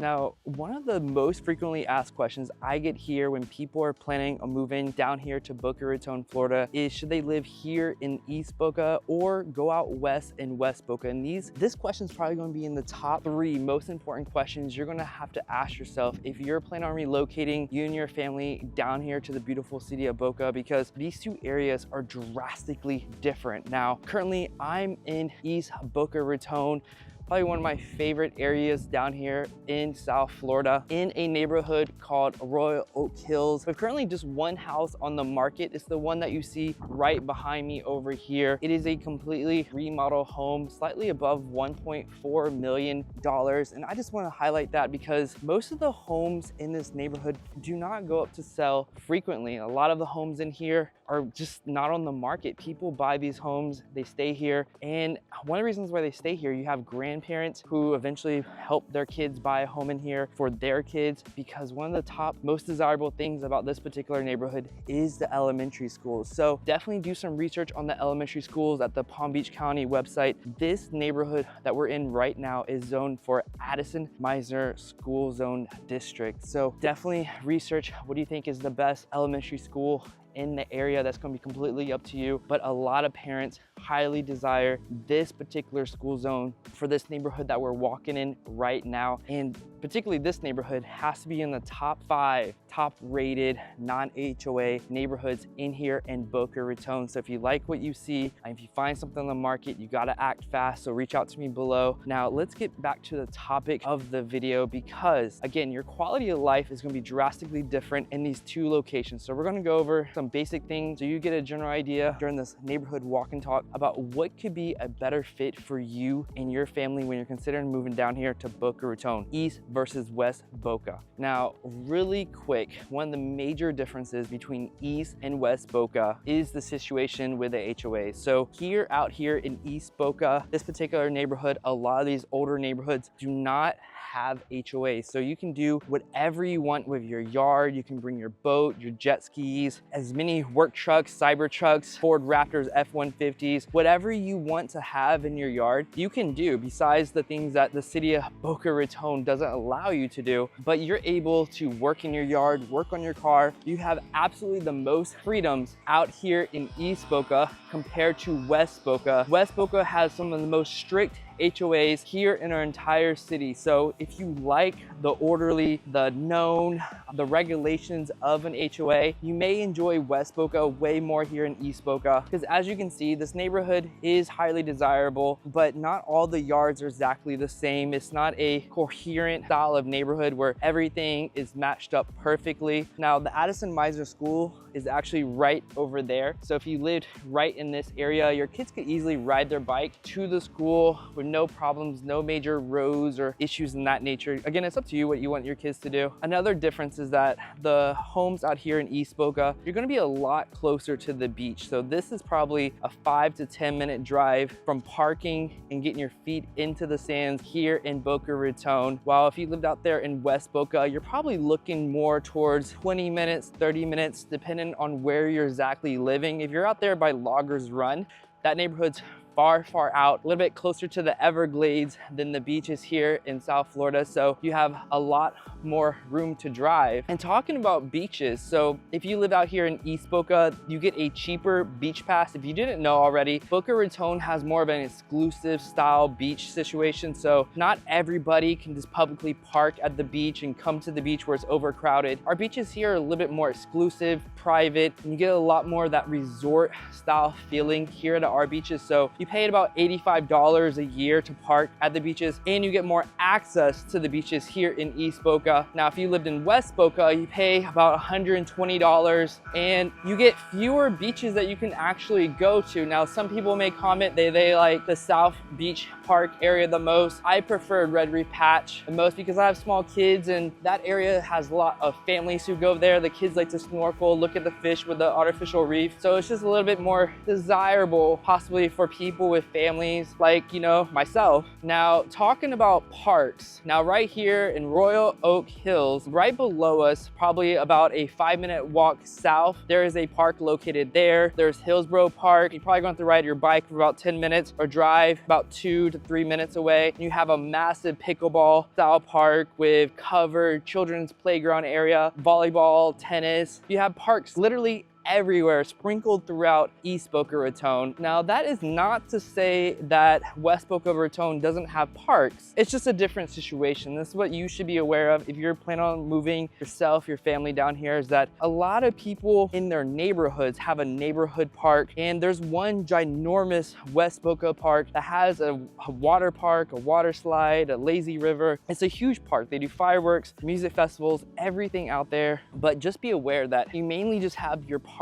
Now, one of the most frequently asked questions I get here when people are planning on moving down here to Boca Raton, Florida is should they live here in East Boca or go out west in West Boca? And this question is probably going to be in the top 3 most important questions you're going to have to ask yourself if you're planning on relocating you and your family down here to the beautiful city of Boca, because these two areas are drastically different. Now, currently I'm in East Boca Raton, probably one of my favorite areas down here in South Florida, in a neighborhood called Royal Oak Hills. But currently just one house on the market. It's the one that you see right behind me over here. It is a completely remodeled home, slightly above $1.4 million. And I just want to highlight that because most of the homes in this neighborhood do not go up to sell frequently. A lot of the homes in here are just not on the market. People buy these homes, they stay here. And one of the reasons why they stay here, you have grandparents who eventually help their kids buy a home in here for their kids, because one of the top most desirable things about this particular neighborhood is the elementary schools. So definitely do some research on the elementary schools at the Palm Beach County website. This neighborhood that we're in right now is zoned for Addison Meisner School Zone District. So definitely research what do you think is the best elementary school in the area. That's going to be completely up to you, but a lot of parents highly desire this particular school zone for this neighborhood that we're walking in right now. And particularly this neighborhood has to be in the top 5 top rated non-HOA neighborhoods in here in Boca Raton. So if you like what you see and if you find something on the market, you got to act fast. So reach out to me below. Now let's get back to the topic of the video, because again, your quality of life is going to be drastically different in these 2 locations. So we're going to go over some basic things so you get a general idea during this neighborhood walk and talk about what could be a better fit for you and your family when you're considering moving down here to Boca Raton, East versus West Boca. Now, really quick, one of the major differences between East and West Boca is the situation with the HOA. So out here in East Boca, this particular neighborhood, a lot of these older neighborhoods do not have HOAs. So you can do whatever you want with your yard. You can bring your boat, your jet skis, as many work trucks, cyber trucks, Ford Raptors, F-150s, whatever you want to have in your yard, you can do, besides the things that the city of Boca Raton doesn't allow you to do. But you're able to work in your yard, work on your car. You have absolutely the most freedoms out here in East Boca compared to West Boca. West Boca has some of the most strict HOAs here in our entire city. So if you like the orderly, the known, the regulations of an HOA, you may enjoy West Boca way more here in East Boca, because as you can see, this neighborhood is highly desirable, but not all the yards are exactly the same. It's not a coherent style of neighborhood where everything is matched up perfectly. Now, the Addison Meisner School is actually right over there. So if you lived right in this area, your kids could easily ride their bike to the school with no problems, no major roads or issues in that nature. Again, it's up to you what you want your kids to do. Another difference is that the homes out here in East Boca, you're gonna be a lot closer to the beach. So this is probably a 5 to 10 minute drive from parking and getting your feet into the sands here in Boca Raton. While if you lived out there in West Boca, you're probably looking more towards 20 minutes, 30 minutes, depending on where you're exactly living. If you're out there by Loggers Run, that neighborhood's far out, a little bit closer to the Everglades than the beaches here in South Florida. So you have a lot more room to drive. And talking about beaches, so if you live out here in East Boca, you get a cheaper beach pass. If you didn't know already, Boca Raton has more of an exclusive style beach situation. So not everybody can just publicly park at the beach and come to the beach where it's overcrowded. Our beaches here are a little bit more exclusive, private, and you get a lot more of that resort style feeling here at our beaches. So you pay about $85 a year to park at the beaches, and you get more access to the beaches here in East Boca. Now, if you lived in West Boca, you pay about $120 and you get fewer beaches that you can actually go to. Now, some people may comment they like the South Beach Park area the most. I prefer Red Reef Patch the most because I have small kids and that area has a lot of families who go there. The kids like to snorkel, look at the fish with the artificial reef. So it's just a little bit more desirable possibly for people people with families like, you know, myself. Now, talking about parks, now right here in Royal Oak Hills, right below us, probably about a 5-minute walk south, there is a park located there. There's Hillsborough Park. You're probably going to have to ride your bike for about 10 minutes or drive about 2 to 3 minutes away. You have a massive pickleball style park with covered children's playground area, volleyball, tennis. You have parks literally everywhere, sprinkled throughout East Boca Raton. Now, that is not to say that West Boca Raton doesn't have parks. It's just a different situation. This is what you should be aware of if you're planning on moving yourself, your family down here, is that a lot of people in their neighborhoods have a neighborhood park, and there's one ginormous West Boca park that has a water park, a water slide, a lazy river. It's a huge park. They do fireworks, music festivals, everything out there. But just be aware that you mainly just have your park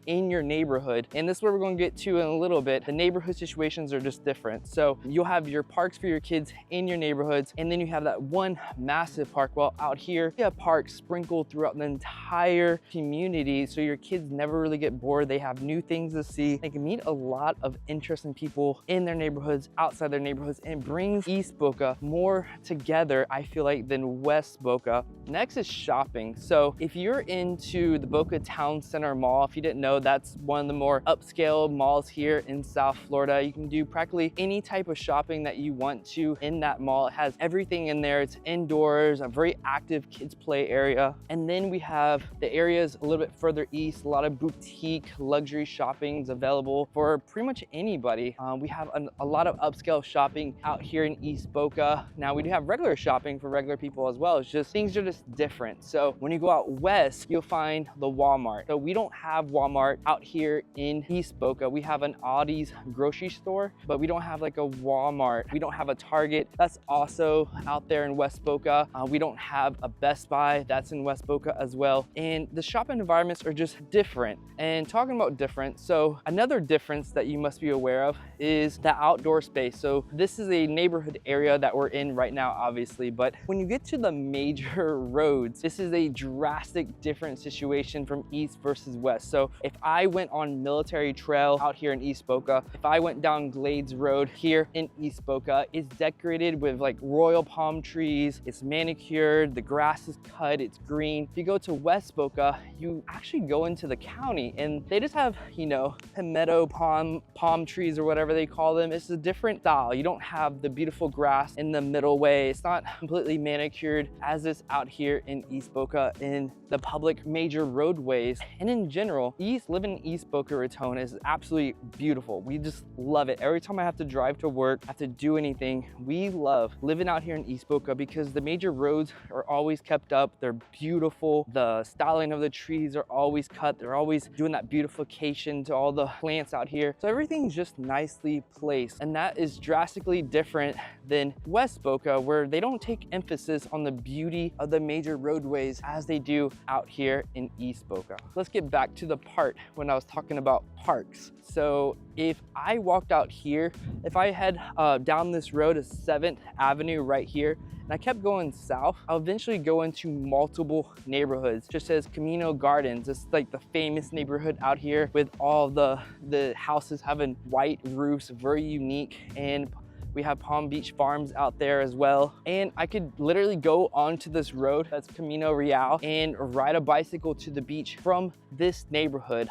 in your neighborhood, and this is where we're going to get to in a little bit. The neighborhood situations are just different. So you'll have your parks for your kids in your neighborhoods, and then you have that one massive park. Well, out here you have parks sprinkled throughout the entire community, so your kids never really get bored. They have new things to see. They can meet a lot of interesting people in their neighborhoods, outside their neighborhoods, and brings East Boca more together, I feel like, than West Boca. Next is shopping. So if you're into the Boca Town Center Mall, if you didn't know, that's one of the more upscale malls here in South Florida. You can do practically any type of shopping that you want to in that mall. It has everything in there. It's indoors, a very active kids play area. And then we have the areas a little bit further east, a lot of boutique luxury shoppings available for pretty much anybody. We have a lot of upscale shopping out here in East Boca. Now, we do have regular shopping for regular people as well. It's just things are just different. So when you go out west, you'll find the Walmart. So we don't have Walmart out here in East Boca. We have an Aldi's grocery store, but we don't have like a Walmart. We don't have a Target. That's also out there in West Boca. We don't have a Best Buy. That's in West Boca as well. And the shopping environments are just different. And talking about different, so another difference that you must be aware of is the outdoor space. So this is a neighborhood area that we're in right now, obviously, but when you get to the major roads, this is a drastic different situation from east versus west. So if I went on Military Trail out here in East Boca, if I went down Glades Road here in East Boca, it's decorated with like royal palm trees, it's manicured, the grass is cut, it's green. If you go to West Boca, you actually go into the county and they just have, you know, palmetto palm trees or whatever they call them. It's a different style. You don't have the beautiful grass in the middle way. It's not completely manicured as is out here in East Boca in the public major roadways. And in general, living in East Boca Raton is absolutely beautiful. We just love it. Every time I have to drive to work, have to do anything, we love living out here in East Boca because the major roads are always kept up. They're beautiful. The styling of the trees are always cut. They're always doing that beautification to all the plants out here. So everything's just nicely placed. And that is drastically different than West Boca, where they don't take emphasis on the beauty of the major roadways as they do out here in East Boca. Let's get back to the part when I was talking about parks. So if I walked out here, if I head down this road to 7th Avenue right here, and I kept going south, I'll eventually go into multiple neighborhoods, just as Camino Gardens. It's like the famous neighborhood out here with all the houses having white roofs, very unique. And we have Palm Beach Farms out there as well. And I could literally go onto this road, that's Camino Real, and ride a bicycle to the beach from this neighborhood.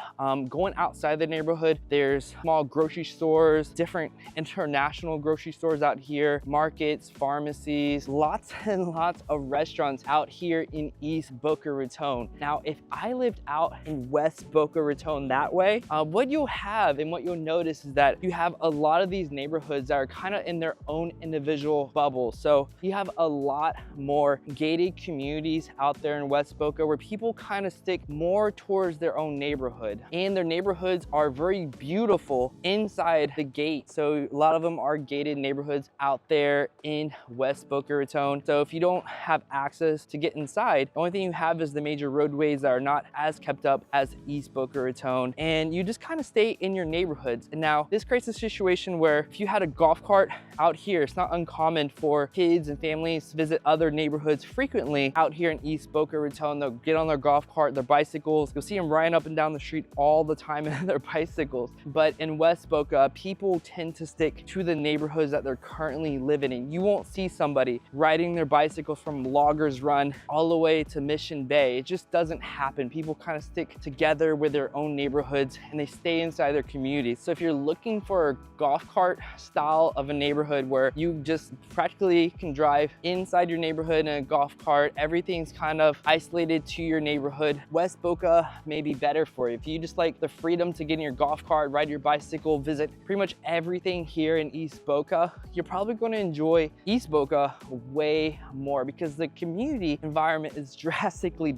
Going outside the neighborhood, there's small grocery stores, different international grocery stores out here, markets, pharmacies, lots and lots of restaurants out here in East Boca Raton. Now, if I lived out in West Boca Raton that way, what you'll have and what you'll notice is that you have a lot of these neighborhoods that are kind of in their own individual bubbles. So you have a lot more gated communities out there in West Boca where people kind of stick more towards their own neighborhood, and their neighborhoods are very beautiful inside the gate. So a lot of them are gated neighborhoods out there in West Boca Raton. So if you don't have access to get inside, the only thing you have is the major roadways that are not as kept up as East Boca Raton, and you just kind of stay in your neighborhoods. And now this creates a situation where if you had a golf cart out here, it's not uncommon for kids and families to visit other neighborhoods frequently. Out here in East Boca Raton, they'll get on their golf cart, their bicycles. You'll see them riding up and down the street all the time in their bicycles. But in West Boca, people tend to stick to the neighborhoods that they're currently living in. You won't see somebody riding their bicycle from Loggers Run all the way to Mission Bay. It just doesn't happen. People kind of stick together with their own neighborhoods and they stay inside their communities. So if you're looking for a golf cart style of a neighborhood where you just practically can drive inside your neighborhood in a golf cart, everything's kind of isolated to your neighborhood, West Boca may be better for you. If you just like the freedom to get in your golf cart, ride your bicycle, visit pretty much everything here in East Boca, you're probably going to enjoy East Boca way more because the community environment is drastically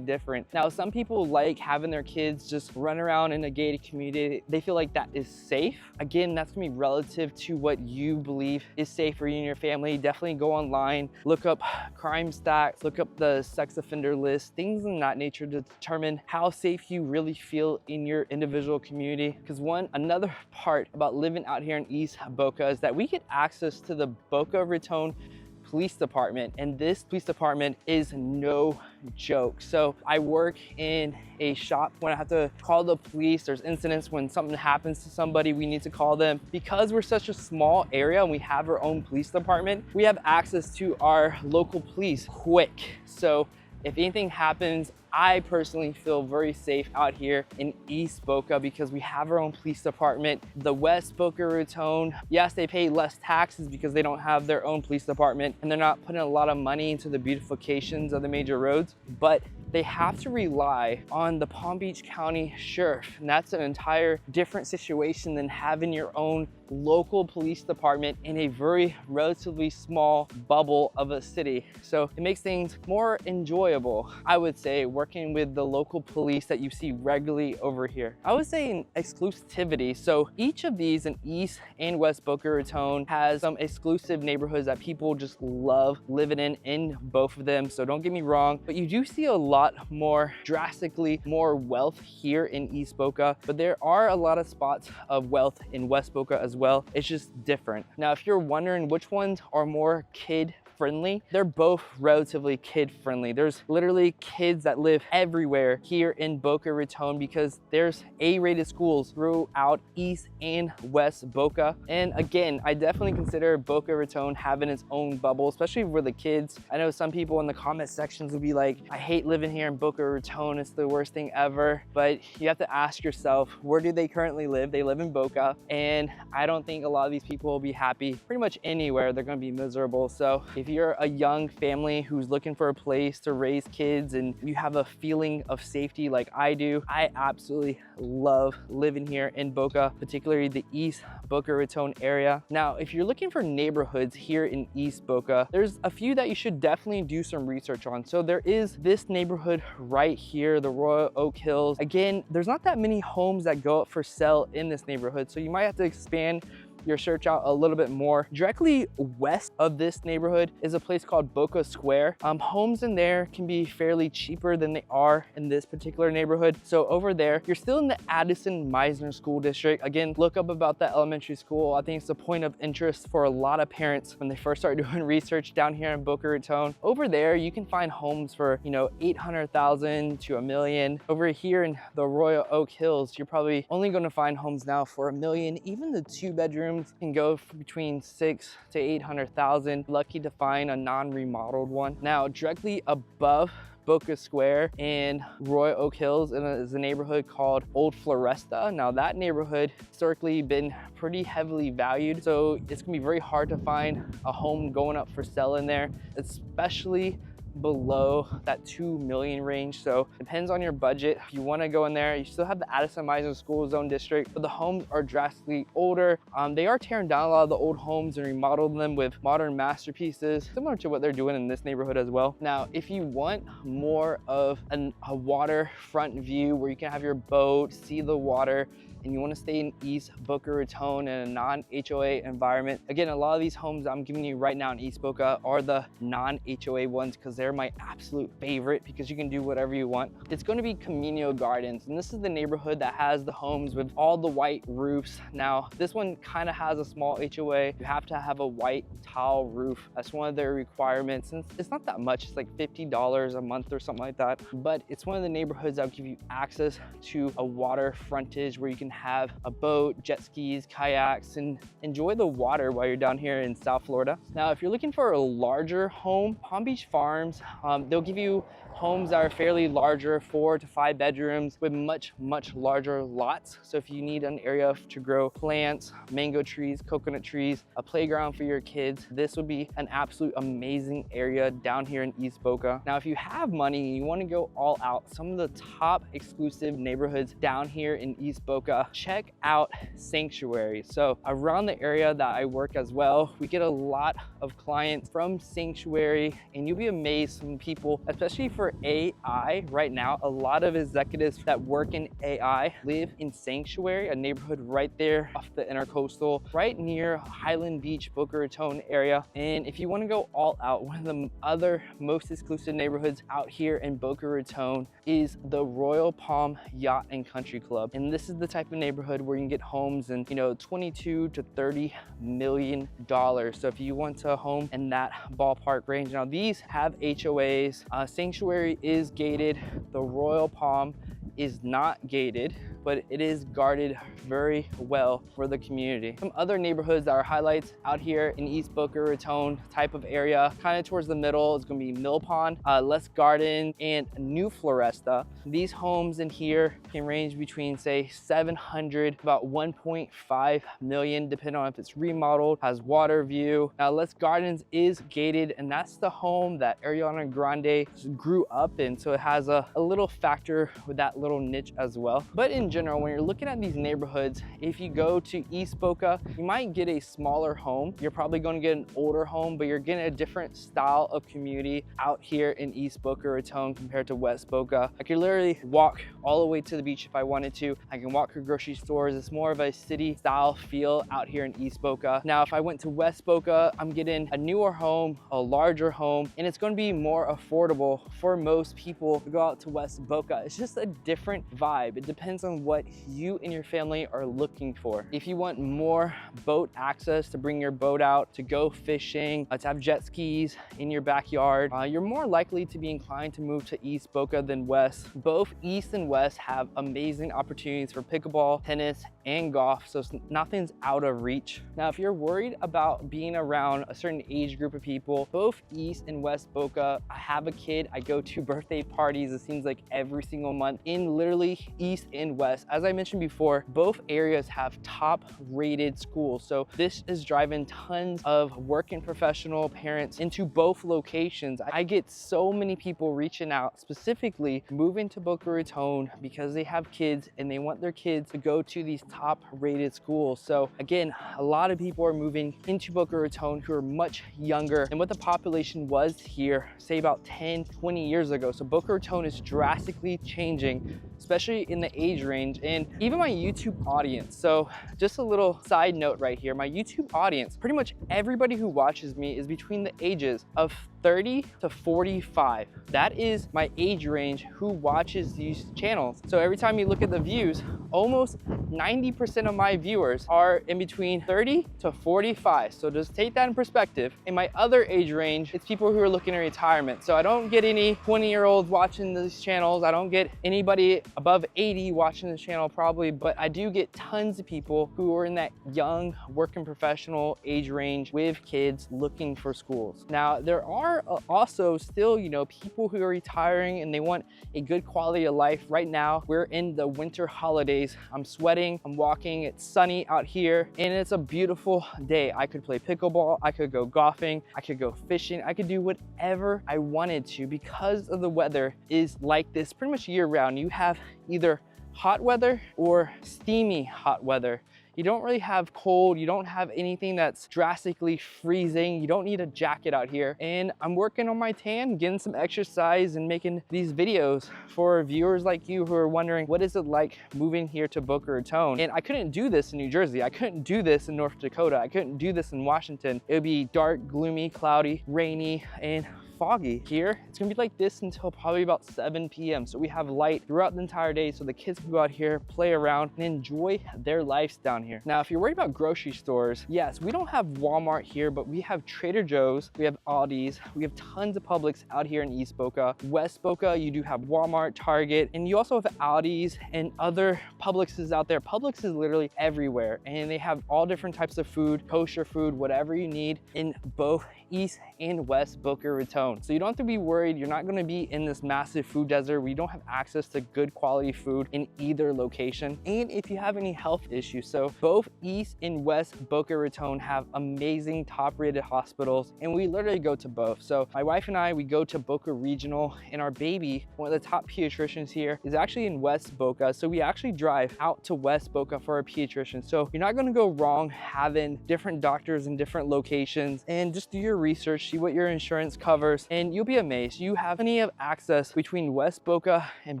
different. Now, some people like having their kids just run around in a gated community. They feel like that is safe. Again, that's gonna be relative to what you believe is safe for you and your family. Definitely go online, look up crime stats, look up the sex offender list, things in that nature to determine how safe you really feel in your individual community. Because another part about living out here in East Boca is that we get access to the Boca Raton Police Department, and this police department is no joke. So I work in a shop. When I have to call the police, there's incidents when something happens to somebody, we need to call them. Because we're such a small area and we have our own police department, we have access to our local police quick. So if anything happens, I personally feel very safe out here in East Boca because we have our own police department. The West Boca Raton, yes, they pay less taxes because they don't have their own police department and they're not putting a lot of money into the beautifications of the major roads, but they have to rely on the Palm Beach County Sheriff. And that's an entire different situation than having your own local police department in a very relatively small bubble of a city. So it makes things more enjoyable, I would say, working with the local police that you see regularly over here. I would say in exclusivity. So each of these in East and West Boca Raton has some exclusive neighborhoods that people just love living in both of them. So don't get me wrong, but you do see a lot more, drastically more wealth here in East Boca, but there are a lot of spots of wealth in West Boca as well. It's just different. Now, if you're wondering which ones are more kid friendly, they're both relatively kid friendly. There's literally kids that live everywhere here in Boca Raton because there's A-rated schools throughout East and West Boca. And again, I definitely consider Boca Raton having its own bubble, especially for the kids. I know some people in the comment sections will be like, I hate living here in Boca Raton, it's the worst thing ever. But you have to ask yourself, where do they currently live? They live in Boca, and I don't think a lot of these people will be happy pretty much anywhere. They're gonna be miserable. So if you're a young family who's looking for a place to raise kids and you have a feeling of safety like I do, I absolutely love living here in Boca, particularly the East Boca Raton area. Now, if you're looking for neighborhoods here in East Boca, there's a few that you should definitely do some research on. So there is this neighborhood right here, the Royal Oak Hills. Again, there's not that many homes that go up for sale in this neighborhood, so you might have to expand your search out a little bit more. Directly west of this neighborhood is a place called Boca Square. Homes in there can be fairly cheaper than they are in this particular neighborhood. So over there, you're still in the Addison Meisner School District. Again, look up about that elementary school. I think it's a point of interest for a lot of parents when they first start doing research down here in Boca Raton. Over there, you can find homes for, $800,000 to $1 million. Over here in the Royal Oak Hills, you're probably only going to find homes now for $1 million. Even the 2-bedroom can go for between 600,000 to 800,000. Lucky to find a non-remodeled one. Now, directly above Boca Square and Royal Oak Hills is a neighborhood called Old Floresta. Now that neighborhood historically been pretty heavily valued, so it's gonna be very hard to find a home going up for sale in there, especially below that 2 million range. So depends on your budget. If you want to go in there, you still have the Addison Meisner School Zone District, but the homes are drastically older. They are tearing down a lot of the old homes and remodeling them with modern masterpieces, similar to what they're doing in this neighborhood as well. Now, if you want more of a waterfront view where you can have your boat, see the water, and you want to stay in East Boca Raton in a non-HOA environment. Again, a lot of these homes I'm giving you right now in East Boca are the non-HOA ones because they're my absolute favorite because you can do whatever you want. It's going to be Camino Gardens, and this is the neighborhood that has the homes with all the white roofs. Now, this one kind of has a small HOA. You have to have a white tile roof. That's one of their requirements, and it's not that much. It's like $50 a month or something like that, but it's one of the neighborhoods that will give you access to a water frontage where you can have a boat, jet skis, kayaks, and enjoy the water while you're down here in South Florida. Now, if you're looking for a larger home, Palm Beach Farms, they'll give you homes that are fairly larger, 4 to 5 bedrooms with much larger lots. So if you need an area to grow plants, mango trees, coconut trees, a playground for your kids, this would be an absolute amazing area down here in East Boca. Now, if you have money and you want to go all out, some of the top exclusive neighborhoods down here in East Boca, check out Sanctuary. So around the area that I work as well, we get a lot of clients from Sanctuary, and you'll be amazed some people, especially for AI right now, a lot of executives that work in AI live in Sanctuary, a neighborhood right there off the intercoastal, right near Highland Beach, Boca Raton area. And if you want to go all out, one of the other most exclusive neighborhoods out here in Boca Raton is the Royal Palm Yacht and Country Club. And this is the type of neighborhood where you can get homes in, 22 to 30 million dollars. So if you want a home in that ballpark range, now these have HOAs. Sanctuary is gated. The Royal Palm is not gated, but it is guarded very well for the community. Some other neighborhoods that are highlights out here in East Boca Raton type of area, kind of towards the middle, is gonna be Mill Pond, Les Garden, and New Floresta. These homes in here can range between, say, 700, about 1.5 million, depending on if it's remodeled, has water view. Now, Les Gardens is gated, and that's the home that Ariana Grande grew up in, so it has a little factor with that little niche as well. But in general, when you're looking at these neighborhoods, if you go to East Boca, you might get a smaller home. You're probably going to get an older home, but you're getting a different style of community out here in East Boca Raton compared to West Boca. I could literally walk all the way to the beach if I wanted to. I can walk to grocery stores. It's more of a city style feel out here in East Boca. Now, if I went to West Boca, I'm getting a newer home, a larger home, and it's going to be more affordable for most people to go out to West Boca. It's just a different vibe. It depends on what you and your family are looking for. If you want more boat access to bring your boat out, to go fishing, to have jet skis in your backyard, you're more likely to be inclined to move to East Boca than West. Both East and West have amazing opportunities for pickleball, tennis, and golf, so nothing's out of reach. Now, if you're worried about being around a certain age group of people, both East and West Boca, I have a kid, I go to birthday parties, it seems like every single month in literally East and West. As I mentioned before, both areas have top rated schools. So this is driving tons of working professional parents into both locations. I get so many people reaching out, specifically moving to Boca Raton because they have kids and they want their kids to go to these top rated schools. So again, a lot of people are moving into Boca Raton who are much younger than what the population was here, say about 10, 20 years ago. So Boca Raton is drastically changing, especially in the age range and even my YouTube audience. So just a little side note right here, my YouTube audience, pretty much everybody who watches me is between the ages of 30 to 45. That is my age range who watches these channels. So every time you look at the views, almost 90% of my viewers are in between 30 to 45. So just take that in perspective. In my other age range, it's people who are looking at retirement. So I don't get any 20-year-olds watching these channels. I don't get anybody above 80 watching this channel probably, but I do get tons of people who are in that young working professional age range with kids looking for schools. Now, there are also still, people who are retiring and they want a good quality of life. Right now, we're in the winter holidays. I'm sweating, I'm walking, it's sunny out here, and it's a beautiful day. I could play pickleball, I could go golfing, I could go fishing, I could do whatever I wanted to because of the weather is like this pretty much year round. You have either hot weather or steamy hot weather. You don't really have cold, you don't have anything that's drastically freezing, you don't need a jacket out here. And I'm working on my tan, getting some exercise and making these videos for viewers like you who are wondering, what is it like moving here to Boca Raton? And I couldn't do this in New Jersey, I couldn't do this in North Dakota, I couldn't do this in Washington. It would be dark, gloomy, cloudy, rainy, and foggy. Here, it's gonna be like this until probably about 7 p.m. So we have light throughout the entire day so the kids can go out here, play around, and enjoy their lives down here. Now, if you're worried about grocery stores, yes, we don't have Walmart here, but we have Trader Joe's, we have Aldi's, we have tons of Publix out here in East Boca. West Boca, you do have Walmart, Target, and you also have Aldi's and other Publixes out there. Publix is literally everywhere, and they have all different types of food, kosher food, whatever you need in both East and West Boca Raton. So you don't have to be worried. You're not gonna be in this massive food desert where you don't have access to good quality food in either location. And if you have any health issues, so both East and West Boca Raton have amazing top-rated hospitals, and we literally go to both. So my wife and I, we go to Boca Regional, and our baby, one of the top pediatricians here, is actually in West Boca. So we actually drive out to West Boca for our pediatrician. So you're not gonna go wrong having different doctors in different locations, and just do your research, see what your insurance covers, and you'll be amazed. You have plenty of access between West Boca and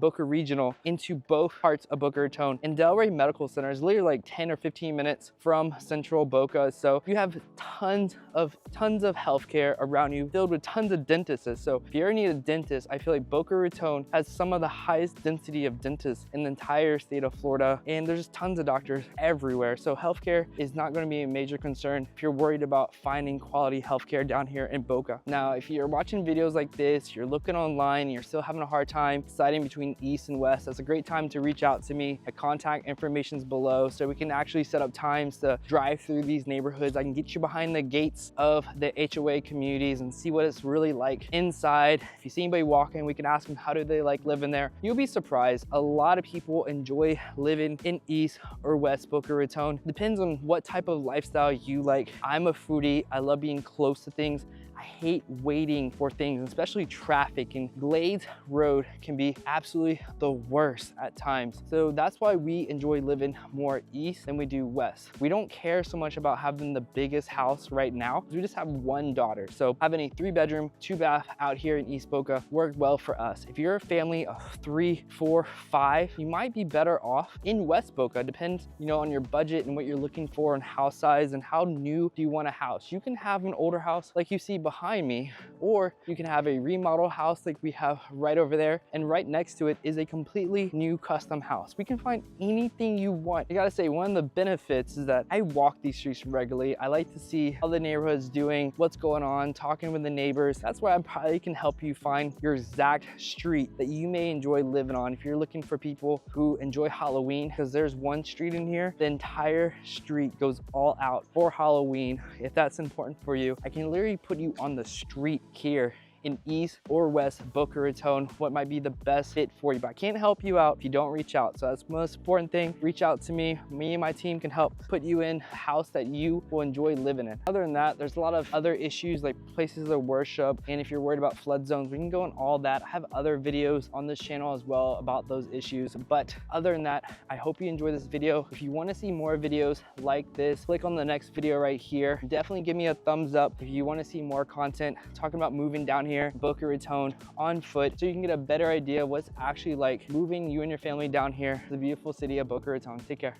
Boca Regional into both parts of Boca Raton. And Delray Medical Center is literally like 10 or 15 minutes from Central Boca. So you have tons of healthcare around you, filled with tons of dentists. So if you ever need a dentist, I feel like Boca Raton has some of the highest density of dentists in the entire state of Florida. And there's just tons of doctors everywhere. So healthcare is not going to be a major concern if you're worried about finding quality healthcare down here in Boca. Now, if you're watching videos like this, you're looking online, and you're still having a hard time deciding between East and West, that's a great time to reach out to me. My contact information is below, so we can actually set up times to drive through these neighborhoods. I can get you behind the gates of the HOA communities and see what it's really like inside. If you see anybody walking, we can ask them how do they like living there. You'll be surprised. A lot of people enjoy living in East or West Boca Raton. Depends on what type of lifestyle you like. I'm a foodie. I love being close to things. I hate waiting for things, especially traffic, and Glades Road can be absolutely the worst at times. So that's why we enjoy living more east than we do west. We don't care so much about having the biggest house right now. We just have one daughter. So having a 3-bedroom, 2-bath out here in East Boca worked well for us. If you're a family of 3, 4, 5, you might be better off in West Boca. Depends, on your budget and what you're looking for and house size and how new do you want a house. You can have an older house like you see behind me, or you can have a remodel house like we have right over there, and right next to it is a completely new custom house. We can find anything you want. I gotta say, one of the benefits is that I walk these streets regularly. I like to see how the neighborhood's doing, what's going on, talking with the neighbors. That's why I probably can help you find your exact street that you may enjoy living on. If you're looking for people who enjoy Halloween, because there's one street in here, the entire street goes all out for Halloween. If that's important for you, I can literally put you on the street here in East or West Boca Raton, what might be the best fit for you. But I can't help you out if you don't reach out. So that's the most important thing. Reach out to me. Me and my team can help put you in a house that you will enjoy living in. Other than that, there's a lot of other issues like places of worship. And if you're worried about flood zones, we can go on all that. I have other videos on this channel as well about those issues. But other than that, I hope you enjoy this video. If you want to see more videos like this, click on the next video right here. Definitely give me a thumbs up if you want to see more content talking about moving down here, Boca Raton, on foot, so you can get a better idea of what's actually like moving you and your family down here to the beautiful city of Boca Raton. Take care.